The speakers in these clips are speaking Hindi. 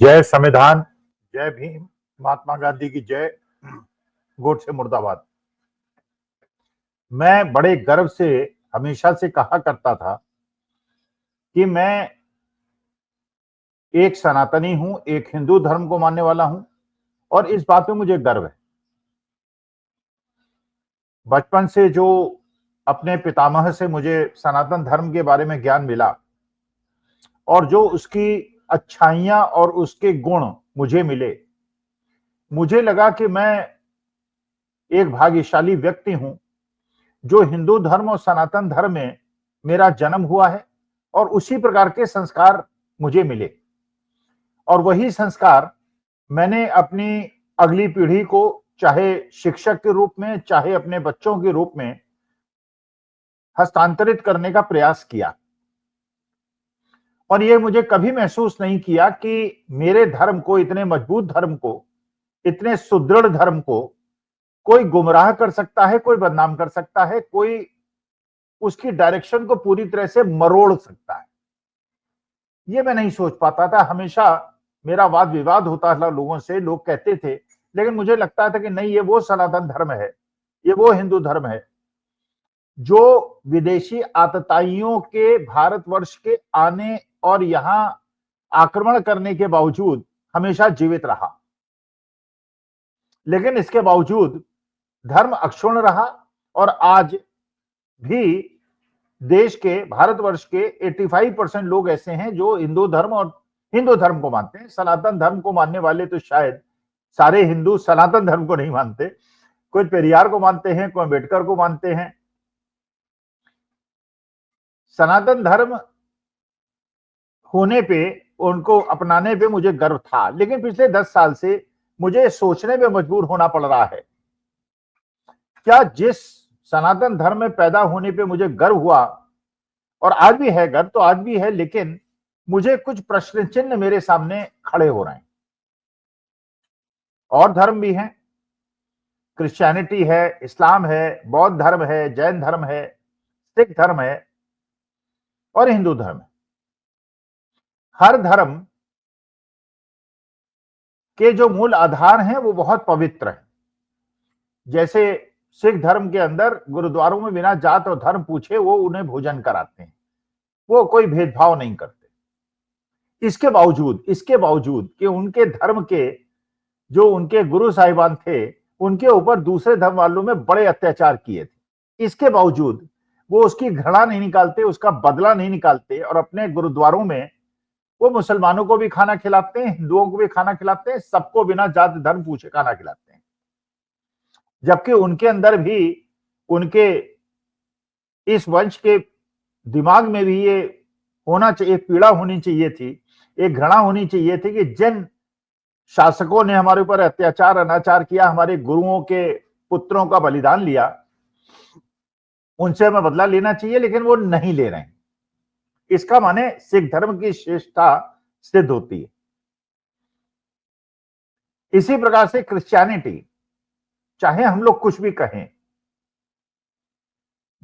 जय संविधान, जय भीम, महात्मा गांधी की जय, गोडसे मुर्दाबाद। मैं बड़े गर्व से हमेशा से कहा करता था कि मैं एक सनातनी हूं, एक हिंदू धर्म को मानने वाला हूं और इस बात में मुझे गर्व है। बचपन से जो अपने पितामह से मुझे सनातन धर्म के बारे में ज्ञान मिला और जो उसकी अच्छाइयां और उसके गुण मुझे मिले, मुझे लगा कि मैं एक भाग्यशाली व्यक्ति हूं जो हिंदू धर्म और सनातन धर्म में मेरा जन्म हुआ है और उसी प्रकार के संस्कार मुझे मिले और वही संस्कार मैंने अपनी अगली पीढ़ी को, चाहे शिक्षक के रूप में, चाहे अपने बच्चों के रूप में, हस्तांतरित करने का प्रयास किया। और ये मुझे कभी महसूस नहीं किया कि मेरे धर्म को, इतने मजबूत धर्म को, इतने सुदृढ़ धर्म को कोई गुमराह कर सकता है, कोई बदनाम कर सकता है, कोई उसकी डायरेक्शन को पूरी तरह से मरोड़ सकता है। ये मैं नहीं सोच पाता था। हमेशा मेरा वाद विवाद होता था लोगों से, लोग कहते थे, लेकिन मुझे लगता था कि नहीं, ये वो सनातन धर्म है, ये वो हिंदू धर्म है जो विदेशी आतताइयों के भारतवर्ष के आने और यहां आक्रमण करने के बावजूद हमेशा जीवित रहा। लेकिन इसके बावजूद धर्म अक्षुण्ण रहा और आज भी देश के, भारतवर्ष के 85% लोग ऐसे हैं जो हिंदू धर्म और हिंदू धर्म को मानते हैं। सनातन धर्म को मानने वाले तो शायद सारे हिंदू सनातन धर्म को नहीं मानते। कोई पेरियार को मानते हैं, कोई अम्बेडकर को मानते हैं। सनातन धर्म होने पे, उनको अपनाने पे मुझे गर्व था, लेकिन पिछले 10 साल से मुझे सोचने पे मजबूर होना पड़ रहा है, क्या जिस सनातन धर्म में पैदा होने पे मुझे गर्व हुआ, और आज भी है गर्व, तो आज भी है, लेकिन मुझे कुछ प्रश्न चिन्ह मेरे सामने खड़े हो रहे हैं। और धर्म भी हैं, क्रिश्चियनिटी है, इस्लाम है, बौद्ध धर्म है, जैन धर्म है, सिख धर्म है और हिंदू धर्म है। हर धर्म के जो मूल आधार हैं वो बहुत पवित्र हैं। जैसे सिख धर्म के अंदर गुरुद्वारों में बिना जात और धर्म पूछे वो उन्हें भोजन कराते हैं, वो कोई भेदभाव नहीं करते। इसके बावजूद कि उनके धर्म के जो उनके गुरु साहिबान थे, उनके ऊपर दूसरे धर्म वालों में बड़े अत्याचार किए थे, इसके बावजूद वो उसकी घृणा नहीं निकालते, उसका बदला नहीं निकालते और अपने गुरुद्वारों में वो मुसलमानों को भी खाना खिलाते हैं, हिंदुओं को भी खाना खिलाते हैं, सबको बिना जात धर्म पूछे खाना खिलाते हैं। जबकि उनके अंदर भी, उनके इस वंश के दिमाग में भी ये होना चाहिए, एक पीड़ा होनी चाहिए थी, एक घृणा होनी चाहिए थी कि जिन शासकों ने हमारे ऊपर अत्याचार, अनाचार किया, हमारे गुरुओं के पुत्रों का बलिदान लिया, उनसे हमें बदला लेना चाहिए, लेकिन वो नहीं ले रहे हैं। इसका माने सिख धर्म की श्रेष्ठता सिद्ध होती है। इसी प्रकार से क्रिश्चियनिटी, चाहे हम लोग कुछ भी कहें,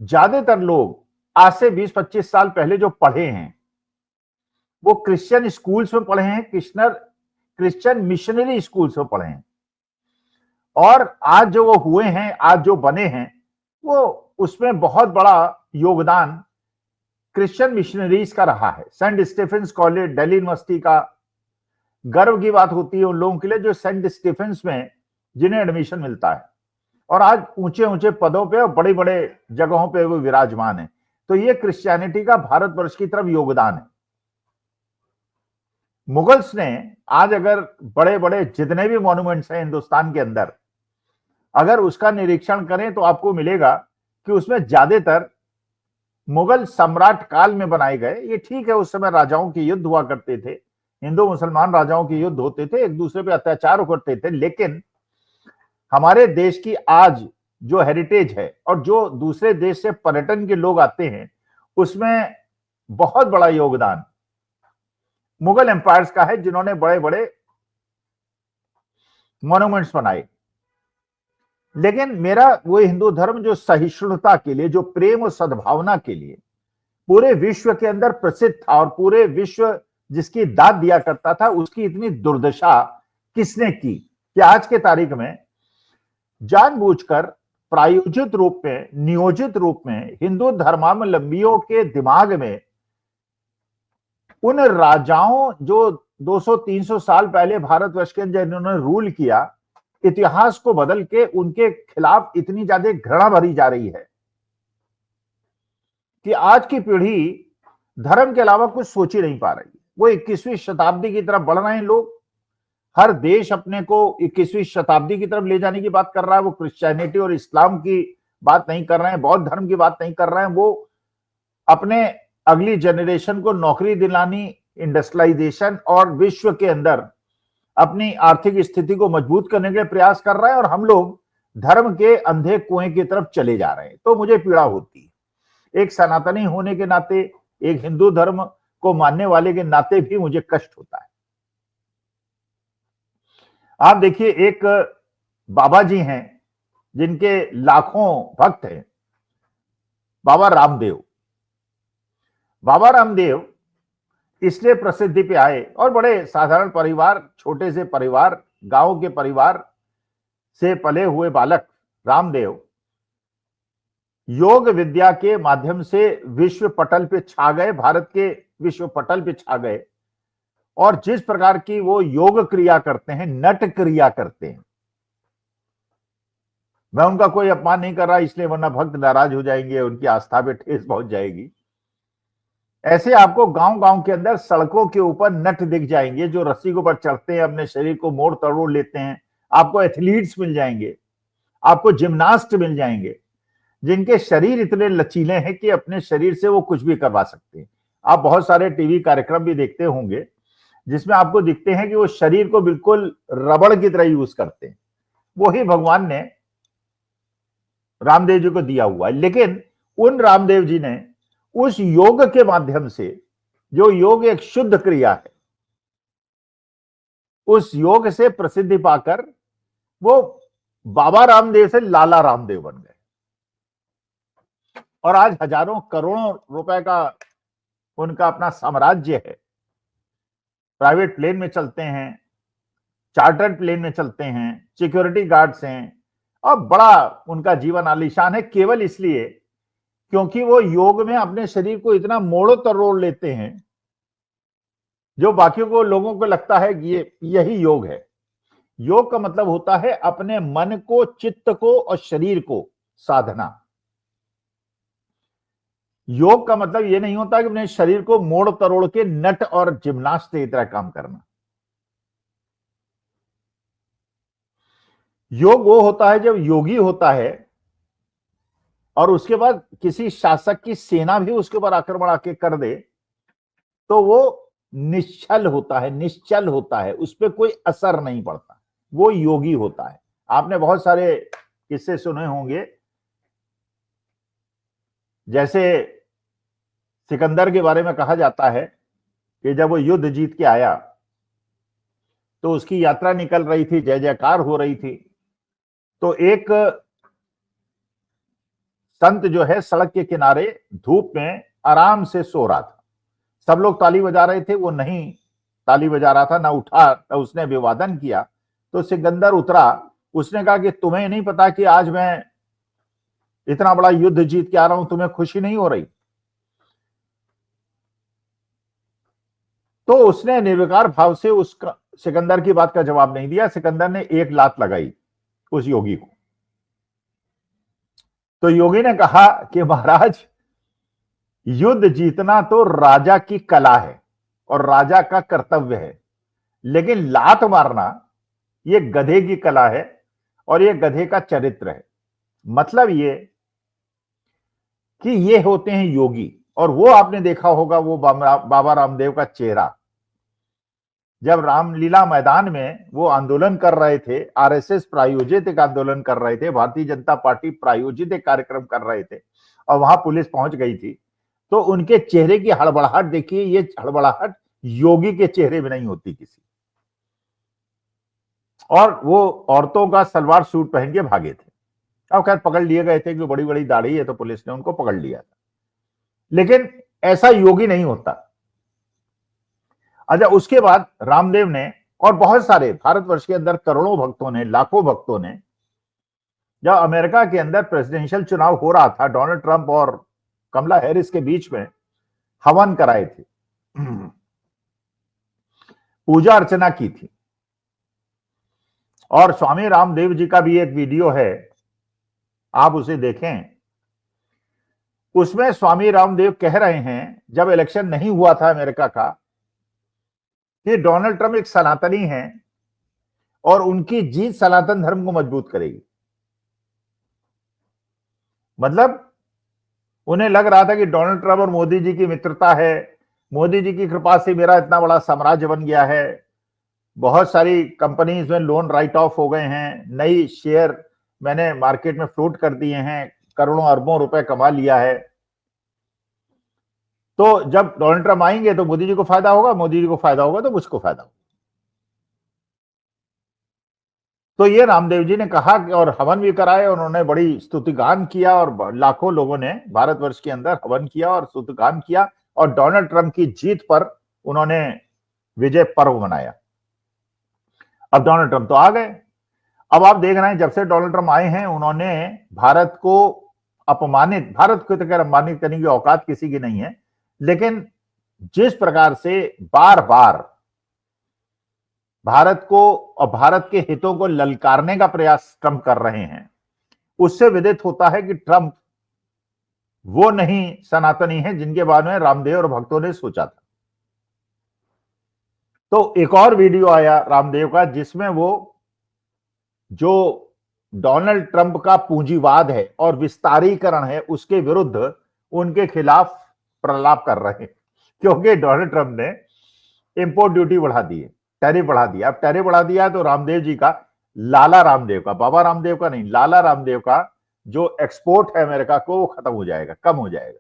ज्यादातर लोग आज से 20-25 साल पहले जो पढ़े हैं वो क्रिश्चियन स्कूल्स में पढ़े हैं, क्रिश्चियन मिशनरी स्कूल्स में पढ़े हैं, और आज जो वो हुए हैं, आज जो बने हैं, वो उसमें बहुत बड़ा योगदान क्रिश्चियन मिशनरीज का रहा है। Saint Stephen's college, Delhi university का गर्व की बात होती है उन लोगों के लिए जो सेंट स्टीफेंस में जिन्हें एडमिशन मिलता है और आज ऊंचे ऊंचे पदों पे और बड़े बड़े जगहों पे वो विराजमान है। तो ये क्रिश्चियनिटी का भारतवर्ष की तरफ योगदान है। मुगल्स ने आज अगर बड़े बड़े जितने भी मॉन्यूमेंट्स हैं हिंदुस्तान के अंदर, अगर उसका निरीक्षण करें तो आपको मिलेगा कि उसमें ज्यादातर मुगल सम्राट काल में बनाए गए। ये ठीक है, उस समय राजाओं के युद्ध हुआ करते थे, हिंदू मुसलमान राजाओं के युद्ध होते थे, एक दूसरे पे अत्याचार करते थे, लेकिन हमारे देश की आज जो हेरिटेज है और जो दूसरे देश से पर्यटन के लोग आते हैं, उसमें बहुत बड़ा योगदान मुगल एम्पायर्स का है, जिन्होंने बड़े बड़े मॉन्यूमेंट्स बनाए। लेकिन मेरा वो हिंदू धर्म जो सहिष्णुता के लिए, जो प्रेम और सद्भावना के लिए पूरे विश्व के अंदर प्रसिद्ध था और पूरे विश्व जिसकी दाद दिया करता था, उसकी इतनी दुर्दशा किसने की कि आज के तारीख में जानबूझकर प्रायोजित रूप में, नियोजित रूप में हिंदू धर्मावलंबियों के दिमाग में उन राजाओं जो 200-300 साल पहले भारतवर्ष के अंदर जिन्होंने रूल किया, इतिहास को बदल के उनके खिलाफ इतनी ज्यादा घृणा भरी जा रही है कि आज की पीढ़ी धर्म के अलावा कुछ सोच ही नहीं पा रही। वो 21वीं शताब्दी की तरफ बढ़ रहे हैं लोग। हर देश अपने को 21वीं शताब्दी की तरफ ले जाने की बात कर रहा है। वो क्रिश्चियनिटी और इस्लाम की बात नहीं कर रहे हैं, बौद्ध धर्म की बात नहीं कर रहे हैं। वो अपने अगली जनरेशन को नौकरी दिलानी, इंडस्ट्रियलाइजेशन और विश्व के अंदर अपनी आर्थिक स्थिति को मजबूत करने के लिए प्रयास कर रहा है, और हम लोग धर्म के अंधे कुएं की तरफ चले जा रहे हैं। तो मुझे पीड़ा होती है। एक सनातनी होने के नाते, एक हिंदू धर्म को मानने वाले के नाते भी मुझे कष्ट होता है। आप देखिए, एक बाबा जी हैं जिनके लाखों भक्त हैं, बाबा रामदेव। बाबा रामदेव इसलिए प्रसिद्धि पे आए, और बड़े साधारण परिवार, छोटे से परिवार, गांव के परिवार से पले हुए बालक रामदेव योग विद्या के माध्यम से विश्व पटल पे छा गए, भारत के विश्व पटल पे छा गए। और जिस प्रकार की वो योग क्रिया करते हैं, नट क्रिया करते हैं, मैं उनका कोई अपमान नहीं कर रहा इसलिए, वरना भक्त नाराज हो जाएंगे, उनकी आस्था पे ठेस पहुंच जाएगी। ऐसे आपको गांव गांव के अंदर सड़कों के ऊपर नट दिख जाएंगे जो रस्सी के ऊपर चढ़ते हैं, अपने शरीर को मोड़ तोड़ लेते हैं। आपको एथलीट्स मिल जाएंगे, आपको जिम्नास्ट मिल जाएंगे, जिनके शरीर इतने लचीले हैं कि अपने शरीर से वो कुछ भी करवा सकते हैं। आप बहुत सारे टीवी कार्यक्रम भी देखते होंगे जिसमें आपको दिखते हैं कि वो शरीर को बिल्कुल रबड़ की तरह यूज करते हैं। वही भगवान ने रामदेव जी को दिया हुआ है। लेकिन उन रामदेव जी ने उस योग के माध्यम से, जो योग एक शुद्ध क्रिया है, उस योग से प्रसिद्धि पाकर वो बाबा रामदेव से लाला रामदेव बन गए, और आज हजारों करोड़ों रुपए का उनका अपना साम्राज्य है। प्राइवेट प्लेन में चलते हैं, चार्टर्ड प्लेन में चलते हैं, सिक्योरिटी गार्ड्स हैं, और बड़ा उनका जीवन आलीशान है, केवल इसलिए क्योंकि वो योग में अपने शरीर को इतना मोड़ो तरोड़ लेते हैं जो बाकियों को, लोगों को लगता है कि यही योग है। योग का मतलब होता है अपने मन को, चित्त को और शरीर को साधना। योग का मतलब यह नहीं होता कि अपने शरीर को मोड़ तरोड़ के नट और जिम्नास्ट की तरह काम करना। योग वो होता है जब योगी होता है और उसके बाद किसी शासक की सेना भी उसके ऊपर आक्रमण आके कर दे, तो वो निश्चल होता है, निश्चल होता है, उस पर कोई असर नहीं पड़ता, वो योगी होता है। आपने बहुत सारे किस्से सुने होंगे, जैसे सिकंदर के बारे में कहा जाता है कि जब वो युद्ध जीत के आया तो उसकी यात्रा निकल रही थी, जय जयकार हो रही थी, तो एक संत जो है सड़क के किनारे धूप में आराम से सो रहा था। सब लोग ताली बजा रहे थे, वो नहीं ताली बजा रहा था, ना उठा, ना उसने अभिवादन किया। तो सिकंदर उतरा, उसने कहा कि तुम्हें नहीं पता कि आज मैं इतना बड़ा युद्ध जीत के आ रहा हूं, तुम्हें खुशी नहीं हो रही? तो उसने निर्विकार भाव से उस सिकंदर की बात का जवाब नहीं दिया। सिकंदर ने एक लात लगाई उस योगी को। तो योगी ने कहा कि महाराज, युद्ध जीतना तो राजा की कला है और राजा का कर्तव्य है, लेकिन लात मारना ये गधे की कला है और ये गधे का चरित्र है। मतलब ये कि ये होते हैं योगी। और वो आपने देखा होगा, वो बाबा रामदेव का चेहरा, जब रामलीला मैदान में वो आंदोलन कर रहे थे, आरएसएस प्रायोजित एक आंदोलन कर रहे थे, भारतीय जनता पार्टी प्रायोजित एक कार्यक्रम कर रहे थे, और वहां पुलिस पहुंच गई थी, तो उनके चेहरे की हड़बड़ाहट देखिए, ये हड़बड़ाहट योगी के चेहरे में नहीं होती किसी। और वो औरतों का सलवार सूट पहन के भागे थे। अब खैर पकड़ लिए गए थे कि बड़ी बड़ी दाढ़ी है, तो पुलिस ने उनको पकड़ लिया था, लेकिन ऐसा योगी नहीं होता। अच्छा, उसके बाद रामदेव ने और बहुत सारे भारतवर्ष के अंदर करोड़ों भक्तों ने, लाखों भक्तों ने, जब अमेरिका के अंदर प्रेसिडेंशियल चुनाव हो रहा था, डोनाल्ड ट्रंप और कमला हैरिस के बीच में हवन कराए थे, पूजा अर्चना की थी। और स्वामी रामदेव जी का भी एक वीडियो है, आप उसे देखें। उसमें स्वामी रामदेव कह रहे हैं, जब इलेक्शन नहीं हुआ था अमेरिका का, कि डोनाल्ड ट्रंप एक सनातनी हैं और उनकी जीत सनातन धर्म को मजबूत करेगी। मतलब उन्हें लग रहा था कि डोनाल्ड ट्रंप और मोदी जी की मित्रता है, मोदी जी की कृपा से मेरा इतना बड़ा साम्राज्य बन गया है, बहुत सारी कंपनीज में लोन राइट ऑफ हो गए हैं, नई शेयर मैंने मार्केट में फ्लोट कर दिए हैं, करोड़ों अरबों रुपए कमा लिया है। तो जब डोनाल्ड ट्रंप आएंगे तो मोदी जी को फायदा होगा, मोदी जी को फायदा होगा तो मुझको फायदा होगा। तो ये रामदेव जी ने कहा कि, और हवन भी कराए, उन्होंने बड़ी स्तुतिगान किया और लाखों लोगों ने भारतवर्ष के अंदर हवन किया और स्तुतिगान किया और डोनाल्ड ट्रंप की जीत पर उन्होंने विजय पर्व मनाया। अब डोनाल्ड ट्रंप तो आ गए। अब आप देख रहे हैं, जब से डोनाल्ड ट्रंप आए हैं उन्होंने भारत को अपमानित, भारत को तो अपमानित करने की औकात किसी की नहीं है, लेकिन जिस प्रकार से बार बार भारत को और भारत के हितों को ललकारने का प्रयास ट्रंप कर रहे हैं, उससे विदित होता है कि ट्रंप वो नहीं सनातनी है जिनके बारे में रामदेव और भक्तों ने सोचा था। तो एक और वीडियो आया रामदेव का, जिसमें वो जो डोनाल्ड ट्रंप का पूंजीवाद है और विस्तारीकरण है उसके विरुद्ध उनके खिलाफ प्रलाप कर रहे हैं, क्योंकि डोनाल्ड ट्रंप ने इंपोर्ट ड्यूटी बढ़ा दी है, टैरिफ बढ़ा दिया। अब टैरिफ बढ़ा दिया तो रामदेव जी का, लाला रामदेव का, बाबा रामदेव का नहीं, लाला रामदेव का जो एक्सपोर्ट है अमेरिका को वो खत्म हो जाएगा, कम हो जाएगा,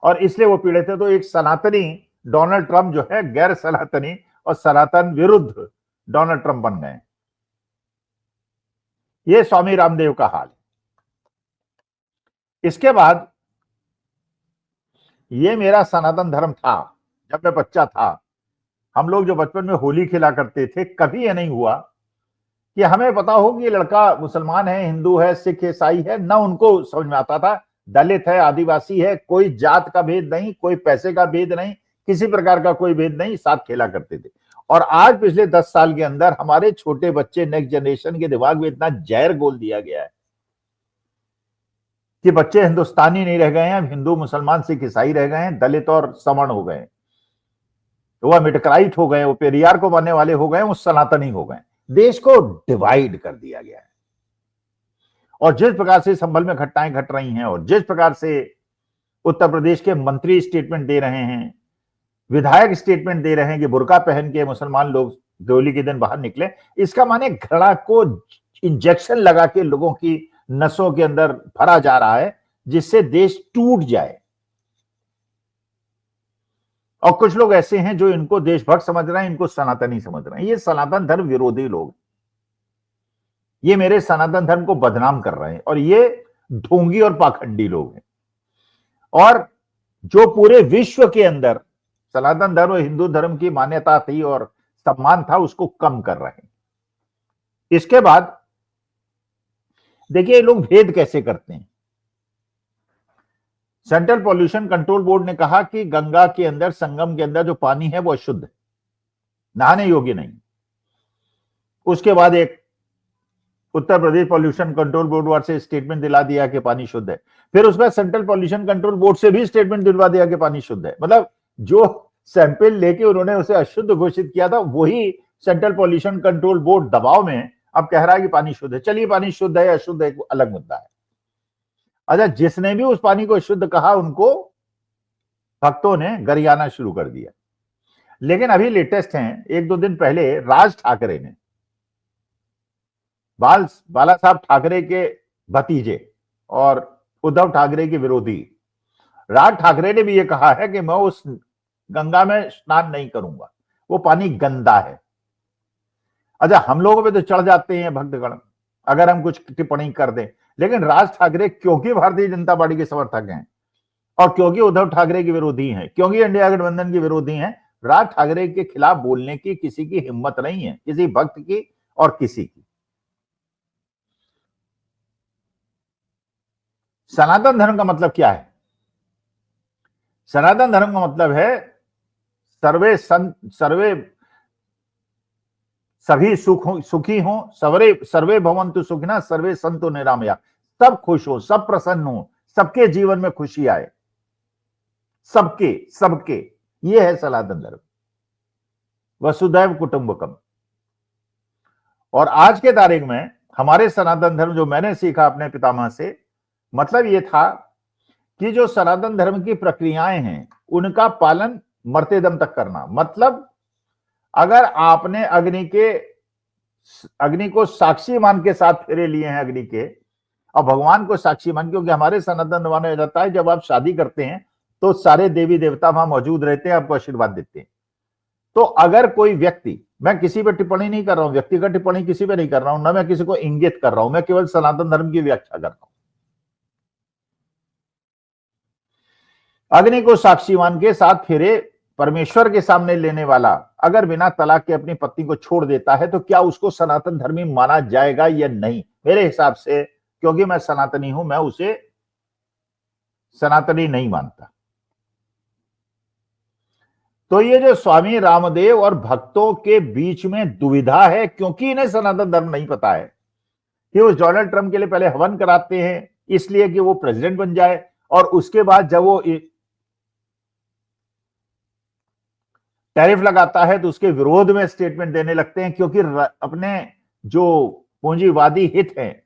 और इसलिए वो पीड़ित है। तो एक सनातनी डोनाल्ड ट्रंप जो है गैर सनातनी और सनातन विरुद्ध डोनाल्ड ट्रंप बन गए। ये स्वामी रामदेव का हाल है। इसके बाद ये मेरा सनातन धर्म था। जब मैं बच्चा था, हम लोग जो बचपन में होली खेला करते थे, कभी यह नहीं हुआ कि हमें पता हो कि ये लड़का मुसलमान है, हिंदू है, सिख है, ईसाई है, ना उनको समझ में आता था। दलित है, आदिवासी है, कोई जात का भेद नहीं, कोई पैसे का भेद नहीं, किसी प्रकार का कोई भेद नहीं, साथ खेला करते थे। और आज पिछले 10 साल के अंदर हमारे छोटे बच्चे, नेक्स्ट जनरेशन के दिमाग में इतना जहर घोल दिया गया है कि बच्चे हिंदुस्तानी नहीं रह गए हैं, हिंदू, मुसलमान, सिख, ईसाई रह गए हैं, दलित और सवर्ण हो गए, वो मिटक्राइट हो गए, वो पेरियार को मानने वाले हो गए, वो सनातनी हो गए। देश को डिवाइड कर दिया गया है। और जिस प्रकार से संभल में घटनाएं घट रही हैं और जिस प्रकार से उत्तर प्रदेश के मंत्री स्टेटमेंट दे रहे हैं, विधायक स्टेटमेंट दे रहे हैं कि बुर्का पहन के मुसलमान लोग दिवाली के दिन बाहर निकले, इसका माने घृणा को इंजेक्शन लगा के लोगों की नसों के अंदर भरा जा रहा है, जिससे देश टूट जाए। और कुछ लोग ऐसे हैं जो इनको देशभक्त समझ रहे हैं, इनको सनातनी समझ रहे हैं। ये सनातन धर्म विरोधी लोग, ये मेरे सनातन धर्म को बदनाम कर रहे हैं, और ये ढोंगी और पाखंडी लोग हैं, और जो पूरे विश्व के अंदर सनातन धर्म और हिंदू धर्म की मान्यता थी और सम्मान था, उसको कम कर रहे हैं। इसके बाद देखिए ये लोग भेद कैसे करते हैं। सेंट्रल पॉल्यूशन कंट्रोल बोर्ड ने कहा कि गंगा के अंदर, संगम के अंदर जो पानी है वो अशुद्ध है, नहाने योग्य नहीं। उसके बाद एक Uttar Pradesh pollution control board से स्टेटमेंट दिला दिया कि पानी शुद्ध है। फिर उसके सेंट्रल पॉल्यूशन कंट्रोल बोर्ड से भी स्टेटमेंट दिलवा दिया कि पानी शुद्ध है। मतलब जो सैंपल लेके उन्होंने उसे अशुद्ध घोषित किया था, वही सेंट्रल पॉल्यूशन कंट्रोल बोर्ड दबाव में अब कह रहा है कि पानी शुद्ध है। चलिए, पानी शुद्ध है या अशुद्ध है, एक अलग मुद्दा है। अच्छा, जिसने भी उस पानी को शुद्ध कहा, उनको भक्तों ने गरियाना शुरू कर दिया। लेकिन अभी लेटेस्ट हैं, 1-2 दिन पहले राज ठाकरे ने, बाला साहब ठाकरे के भतीजे और उद्धव ठाकरे के विरोधी राज ठाकरे ने भी ये कहा है कि मैं उस गंगा में स्नान नहीं करूंगा, वो पानी गंदा है। अच्छा, हम लोगों पे तो चढ़ जाते हैं भक्तगण अगर हम कुछ टिप्पणी कर दें, लेकिन राज ठाकरे क्योंकि भारतीय जनता पार्टी के समर्थक हैं और क्योंकि उद्धव ठाकरे के विरोधी हैं, क्योंकि इंडिया गठबंधन के विरोधी हैं, राज ठाकरे के खिलाफ बोलने की किसी की हिम्मत नहीं है, किसी भक्त की और किसी की। सनातन धर्म का मतलब क्या है? सनातन धर्म का मतलब है सर्वे संत, सर्वे सभी सुखी हो, सर्वे सर्वे भवन्तु सुखिनः, सर्वे सन्तु निरामया, सब खुश हो, सब प्रसन्न हो, सबके जीवन में खुशी आए, सबके सबके। ये है सनातन धर्म, वसुधैव कुटुंबकम। और आज के तारीख में हमारे सनातन धर्म, जो मैंने सीखा अपने पितामह से, मतलब ये था कि जो सनातन धर्म की प्रक्रियाएं हैं उनका पालन मरते दम तक करना। मतलब अगर आपने अग्नि को साक्षी मान के साथ फेरे लिए हैं अग्नि के, और भगवान को साक्षी मान, क्योंकि हमारे सनातन धर्म में रहता है जब आप शादी करते हैं तो सारे देवी देवता वहां मौजूद रहते हैं, आपको आशीर्वाद देते हैं। तो अगर कोई व्यक्ति, मैं किसी पे टिप्पणी नहीं कर रहा हूं, व्यक्तिगत टिप्पणी किसी पे नहीं कर रहा हूं, ना मैं किसी को इंगित कर रहा हूं, मैं केवल सनातन धर्म की व्याख्या कर रहा हूं। अग्नि को साक्षी मान के साथ फेरे परमेश्वर के सामने लेने वाला अगर बिना तलाक के अपनी पत्नी को छोड़ देता है तो क्या उसको सनातन धर्मी माना जाएगा या नहीं? मेरे हिसाब से, क्योंकि मैं सनातनी हूं, मैं उसे सनातनी नहीं मानता। तो ये जो स्वामी रामदेव और भक्तों के बीच में दुविधा है, क्योंकि इन्हें सनातन धर्म नहीं पता है कि वो डोनाल्ड ट्रंप के लिए पहले हवन कराते हैं इसलिए कि वो प्रेसिडेंट बन जाए, और उसके बाद जब वो टैरिफ लगाता है तो उसके विरोध में स्टेटमेंट देने लगते हैं, क्योंकि अपने जो पूंजीवादी हित हैं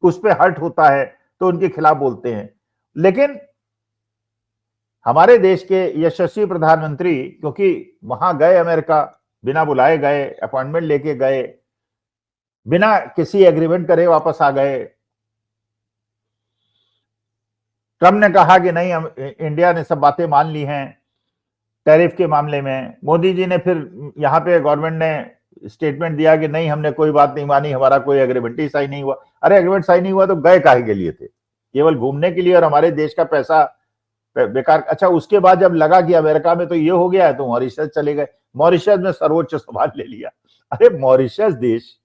उस पर हर्ट होता है तो उनके खिलाफ बोलते हैं। लेकिन हमारे देश के यशस्वी प्रधानमंत्री, क्योंकि वहां गए अमेरिका, बिना बुलाए गए, अपॉइंटमेंट लेके गए, बिना किसी एग्रीमेंट करे वापस आ गए। ट्रंप ने कहा कि नहीं, हम इंडिया ने सब बातें मान ली हैं टैरिफ के मामले में। मोदी जी ने फिर यहाँ पे गवर्नमेंट ने स्टेटमेंट दिया कि नहीं, हमने कोई बात नहीं मानी, हमारा कोई एग्रीमेंट ही साइन नहीं हुआ। अरे एग्रीमेंट साइन नहीं हुआ तो गए काहे के लिए थे? केवल घूमने के लिए और हमारे देश का पैसा बेकार। अच्छा, उसके बाद जब लगा कि अमेरिका में तो ये हो गया है तो मॉरिशस चले गए, मॉरिशस में सर्वोच्च सवाल ले लिया। अरे मॉरिशस देश,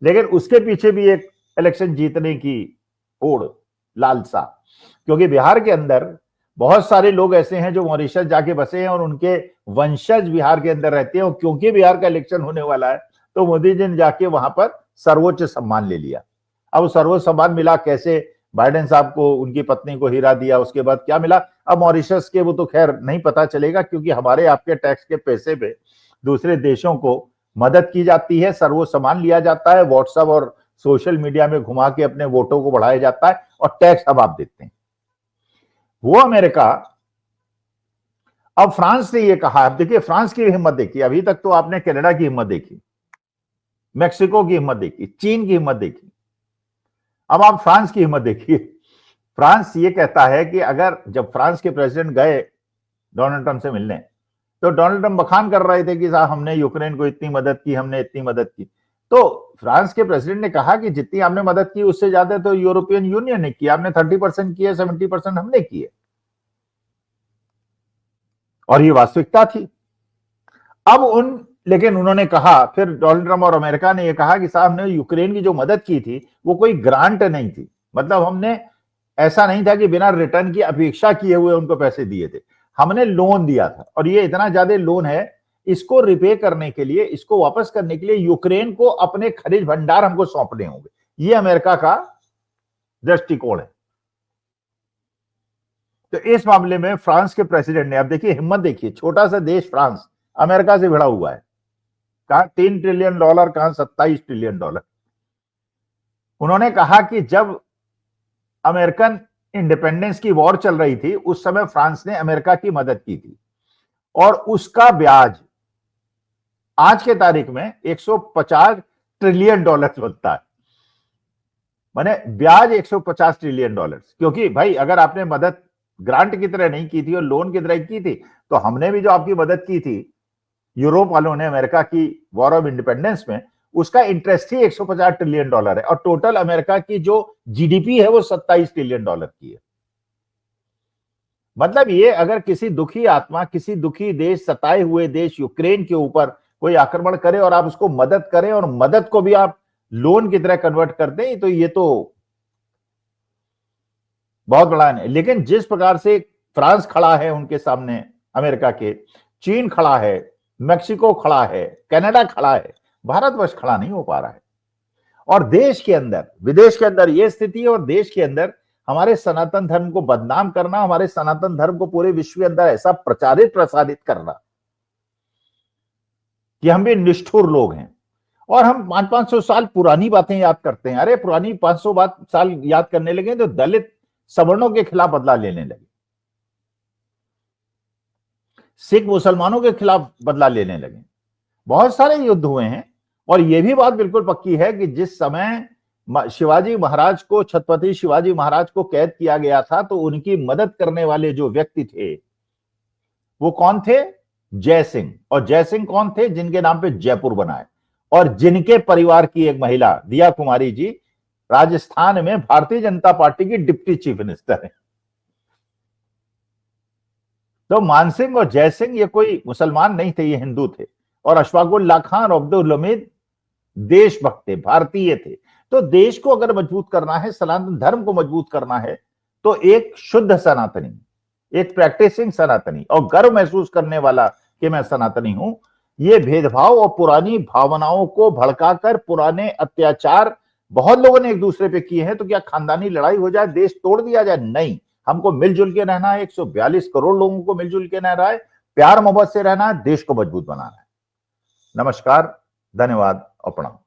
लेकिन उसके पीछे भी एक इलेक्शन जीतने की होड़, लालसा, क्योंकि बिहार के अंदर बहुत सारे लोग ऐसे हैं जो मॉरिशस जाके बसे हैं और उनके वंशज बिहार के अंदर रहते हैं, और क्योंकि बिहार का इलेक्शन होने वाला है तो मोदी जी ने जाके वहां पर सर्वोच्च सम्मान ले लिया। अब सर्वोच्च सम्मान मिला कैसे? बाइडेन साहब को उनकी पत्नी को हीरा दिया, उसके बाद क्या मिला अब मॉरिशस के, वो तो खैर नहीं पता चलेगा, क्योंकि हमारे आपके टैक्स के पैसे पे दूसरे देशों को मदद की जाती है, सर्वोच्च सम्मान लिया जाता है, व्हाट्सएप और सोशल मीडिया में घुमा के अपने वोटों को बढ़ाया जाता है, और टैक्स अब आप देते हैं। वो अमेरिका, अब फ्रांस ने ये कहा, अब देखिए फ्रांस की हिम्मत देखिए, अभी तक तो आपने कनाडा की हिम्मत देखी, मेक्सिको की हिम्मत देखी, चीन की हिम्मत देखी, अब आप फ्रांस की हिम्मत देखिए। फ्रांस ये कहता है कि अगर, जब फ्रांस के प्रेसिडेंट गए डोनाल्ड ट्रंप से मिलने, तो डोनाल्ड ट्रंप बखान कर रहे थे कि साहब हमने यूक्रेन को इतनी मदद की, हमने इतनी मदद की। तो फ्रांस के प्रेसिडेंट ने कहा कि जितनी आपने मदद की उससे ज्यादा तो यूरोपियन यूनियन ने की, आपने 30% किए, 70% हमने किए, और ये वास्तविकता थी। अब लेकिन उन्होंने कहा, फिर डोनाल्ड ट्रंप और अमेरिका ने यह कहा कि साहब हमने यूक्रेन की जो मदद की थी वो कोई ग्रांट नहीं थी, मतलब हमने, ऐसा नहीं था कि बिना रिटर्न की अपेक्षा किए हुए उनको पैसे दिए थे, हमने लोन दिया था, और ये इतना ज्यादा लोन है, इसको रिपे करने के लिए, इसको वापस करने के लिए यूक्रेन को अपने खनिज भंडार हमको सौंपने होंगे। ये अमेरिका का दृष्टिकोण है। तो इस मामले में फ्रांस के प्रेसिडेंट ने, अब देखिए हिम्मत देखिए, छोटा सा देश फ्रांस अमेरिका से भिड़ा हुआ है, कहां $3 ट्रिलियन, कहां $27 ट्रिलियन। उन्होंने कहा कि जब अमेरिकन इंडिपेंडेंस की वॉर चल रही थी उस समय फ्रांस ने अमेरिका की मदद की थी, और उसका ब्याज आज के तारीख में $150 ट्रिलियन बनता है। माने ब्याज $150 ट्रिलियन, क्योंकि भाई अगर आपने मदद ग्रांट की तरह नहीं की थी और लोन की तरह की थी, तो हमने भी जो आपकी मदद की थी यूरोप वालों ने अमेरिका की वॉर ऑफ इंडिपेंडेंस में, उसका इंटरेस्ट ही $150 ट्रिलियन है, और टोटल अमेरिका की जो जीडीपी है वो $27 ट्रिलियन की है। मतलब ये, अगर किसी दुखी आत्मा, किसी दुखी देश, सताए हुए देश यूक्रेन के ऊपर कोई आक्रमण करे और आप उसको मदद करें और मदद को भी आप लोन की तरह कन्वर्ट कर दें, तो ये तो बहुत बड़ा है। लेकिन जिस प्रकार से फ्रांस खड़ा है उनके सामने, अमेरिका के, चीन खड़ा है, मेक्सिको खड़ा है, कनाडा खड़ा है, भारतवर्ष खड़ा नहीं हो पा रहा है। और देश के अंदर, विदेश के अंदर ये स्थिति है, और देश के अंदर हमारे सनातन धर्म को बदनाम करना, हमारे सनातन धर्म को पूरे विश्व के अंदर ऐसा प्रचारित प्रसारित करना कि हम भी निष्ठुर लोग हैं। और हम 500-500 साल पुरानी बातें याद करते हैं। अरे पुरानी 500 साल याद करने लगे तो दलित सवर्णों के खिलाफ बदला लेने लगे, सिख मुसलमानों के खिलाफ बदला लेने लगे, बहुत सारे युद्ध हुए हैं। और यह भी बात बिल्कुल पक्की है कि जिस समय शिवाजी महाराज को, छत्रपति शिवाजी महाराज को कैद किया गया था, तो उनकी मदद करने वाले जो व्यक्ति थे वो कौन थे? जय सिंह। और जय सिंह कौन थे? जिनके नाम पे जयपुर बना है, और जिनके परिवार की एक महिला दिया कुमारी जी राजस्थान में भारतीय जनता पार्टी की डिप्टी चीफ मिनिस्टर है। तो मानसिंह और जयसिंह ये कोई मुसलमान नहीं थे, ये हिंदू थे। और अशफाकुल्लाह खान और अब्दुल हमीद देशभक्त थे, भारतीय थे। तो देश को अगर मजबूत करना है, सनातन धर्म को मजबूत करना है, तो एक शुद्ध सनातनी, एक प्रैक्टिसिंग सनातनी और गर्व महसूस करने वाला कि मैं सनातनी हूं, ये भेदभाव और पुरानी भावनाओं को भड़काकर, पुराने अत्याचार बहुत लोगों ने एक दूसरे पे किए हैं, तो क्या खानदानी लड़ाई हो जाए, देश तोड़ दिया जाए? नहीं, हमको मिलजुल के रहना है। 142 करोड़ लोगों को मिलजुल के रहना है, प्यार मोहब्बत से रहना है, देश को मजबूत बनाना है। नमस्कार, धन्यवाद और प्रणाम।